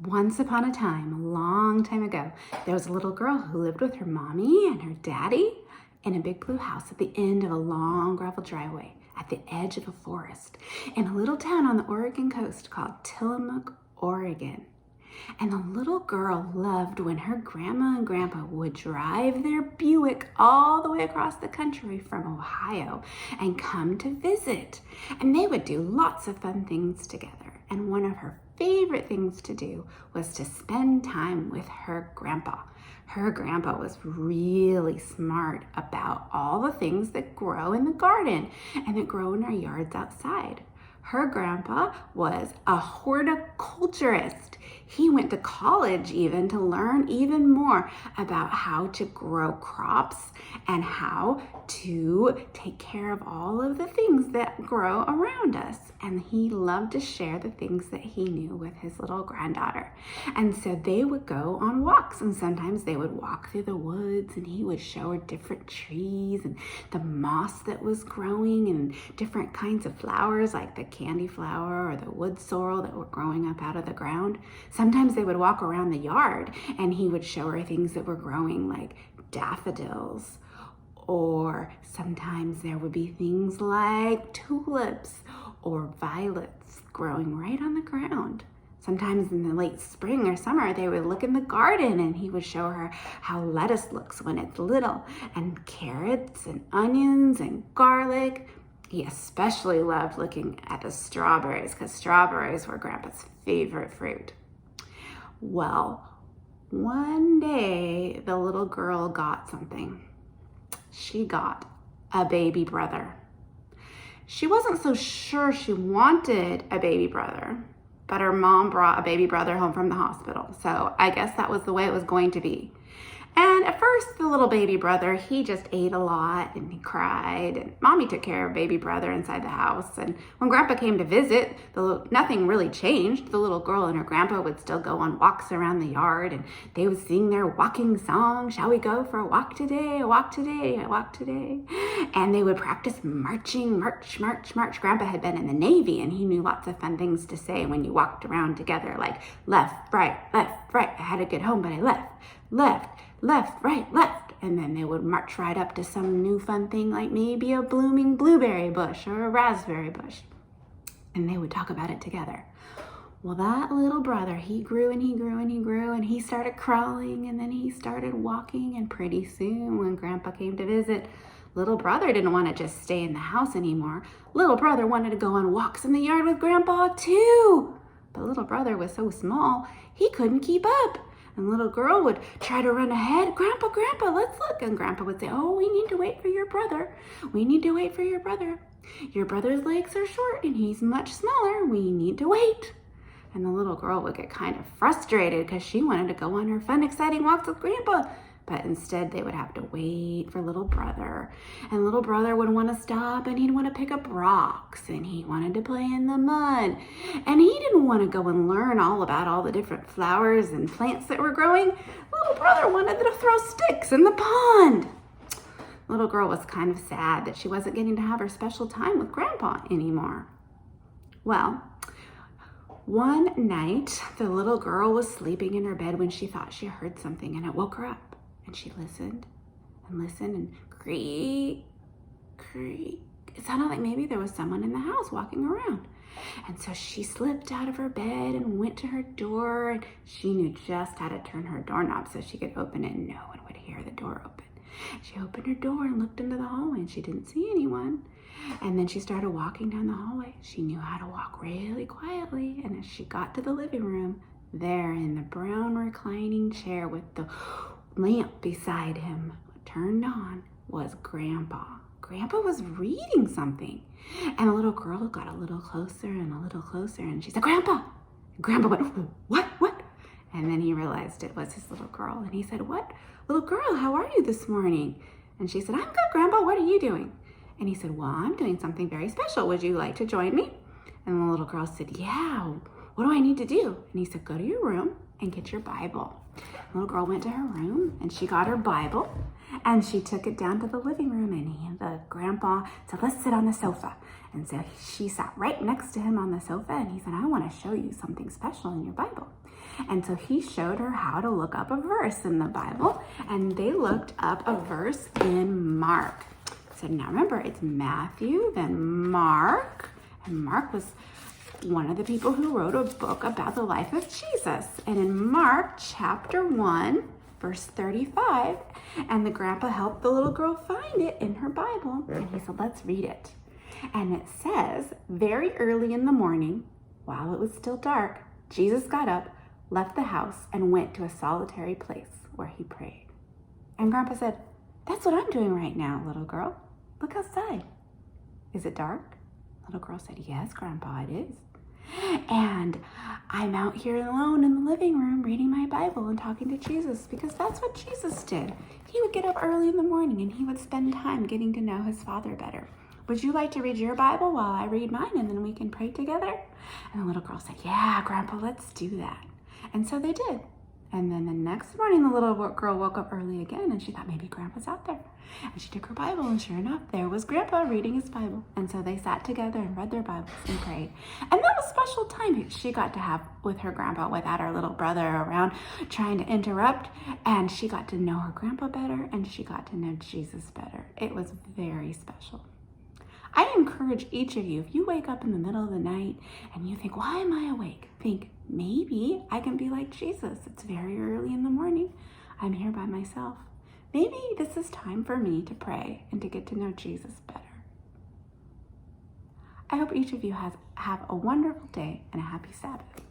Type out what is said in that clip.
Once upon a time, a long time ago, there was a little girl who lived with her mommy and her daddy in a big blue house at the end of a long gravel driveway at the edge of a forest in a little town on the Oregon coast called Tillamook, Oregon. And the little girl loved when her grandma and grandpa would drive their Buick all the way across the country from Ohio and come to visit. And they would do lots of fun things together. And one of her favorite things to do was to spend time with her grandpa. Her grandpa was really smart about all the things that grow in the garden and that grow in our yards outside. Her grandpa was a horticulturist. He went to college even to learn even more about how to grow crops and how to take care of all of the things that grow around us. And he loved to share the things that he knew with his little granddaughter. And so they would go on walks, and sometimes they would walk through the woods and he would show her different trees and the moss that was growing and different kinds of flowers like the candy flower or the wood sorrel that were growing up out of the ground. Sometimes they would walk around the yard and he would show her things that were growing like daffodils, or sometimes there would be things like tulips or violets growing right on the ground. Sometimes in the late spring or summer, they would look in the garden and he would show her how lettuce looks when it's little, and carrots and onions and garlic. He especially loved looking at the strawberries because strawberries were Grandpa's favorite fruit. Well, one day the little girl got something. She got a baby brother. She wasn't so sure she wanted a baby brother, but her mom brought a baby brother home from the hospital. So I guess that was the way it was going to be. And at first, the little baby brother, he just ate a lot and he cried. And Mommy took care of baby brother inside the house. And when Grandpa came to visit, nothing really changed. The little girl and her grandpa would still go on walks around the yard, and they would sing their walking song. Shall we go for a walk today? A walk today? A walk today? And they would practice marching, march, march, march. Grandpa had been in the Navy, and he knew lots of fun things to say when you walked around together, like left, right, left, right. I had to get home, but I left, left, right, left. And then they would march right up to some new fun thing like maybe a blooming blueberry bush or a raspberry bush. And they would talk about it together. Well, that little brother, he grew and he grew and he grew, and he started crawling, and then he started walking. And pretty soon when Grandpa came to visit, little brother didn't want to just stay in the house anymore. Little brother wanted to go on walks in the yard with Grandpa too. But little brother was so small, he couldn't keep up. And little girl would try to run ahead. Grandpa, let's look. And Grandpa would say, oh, we need to wait for your brother. We need to wait for your brother. Your brother's legs are short and he's much smaller. We need to wait. And the little girl would get kind of frustrated because she wanted to go on her fun, exciting walks with Grandpa. But instead they would have to wait for little brother. And little brother would want to stop, and he'd want to pick up rocks, and he wanted to play in the mud. And he didn't want to go and learn all about all the different flowers and plants that were growing. Little brother wanted to throw sticks in the pond. Little girl was kind of sad that she wasn't getting to have her special time with Grandpa anymore. Well, one night the little girl was sleeping in her bed when she thought she heard something, and it woke her up. And she listened and creak, creak. It sounded like maybe there was someone in the house walking around. And so she slipped out of her bed and went to her door, and she knew just how to turn her doorknob so she could open it and no one would hear the door open. She opened her door and looked into the hallway, and she didn't see anyone. And then she started walking down the hallway. She knew how to walk really quietly. And as she got to the living room, there in the brown reclining chair with the lamp beside him turned on was Grandpa. Grandpa was reading something. And the little girl got a little closer and a little closer, and she said, Grandpa! And Grandpa went, what? And then he realized it was his little girl, and he said, what? Little girl, how are you this morning? And she said, I'm good, Grandpa. What are you doing? And he said, well, I'm doing something very special. Would you like to join me? And the little girl said, yeah, what do I need to do? And he said, go to your room and get your Bible. The little girl went to her room and she got her Bible and she took it down to the living room, and the grandpa said, let's sit on the sofa. And so she sat right next to him on the sofa, and he said, I want to show you something special in your Bible. And so he showed her how to look up a verse in the Bible, and they looked up a verse in Mark. So now remember, it's Matthew, then Mark, and Mark was one of the people who wrote a book about the life of Jesus. And in Mark chapter 1, verse 35, and the grandpa helped the little girl find it in her Bible, and he said, let's read it. And it says, very early in the morning, while it was still dark, Jesus got up, left the house, and went to a solitary place where he prayed. And Grandpa said, that's what I'm doing right now, little girl. Look outside. Is it dark? Little girl said, yes, Grandpa, it is. And I'm out here alone in the living room reading my Bible and talking to Jesus, because that's what Jesus did. He would get up early in the morning and he would spend time getting to know his Father better. Would you like to read your Bible while I read mine, and then we can pray together? And the little girl said, yeah, Grandpa, let's do that. And so they did. And then the next morning, the little girl woke up early again, and she thought maybe Grandpa's out there. And she took her Bible, and sure enough, there was Grandpa reading his Bible. And so they sat together and read their Bibles and prayed. And that was a special time she got to have with her Grandpa without her little brother around trying to interrupt. And she got to know her Grandpa better, and she got to know Jesus better. It was very special. I encourage each of you, if you wake up in the middle of the night and you think, why am I awake? Think, maybe I can be like Jesus. It's very early in the morning. I'm here by myself. Maybe this is time for me to pray and to get to know Jesus better. I hope each of you have a wonderful day and a happy Sabbath.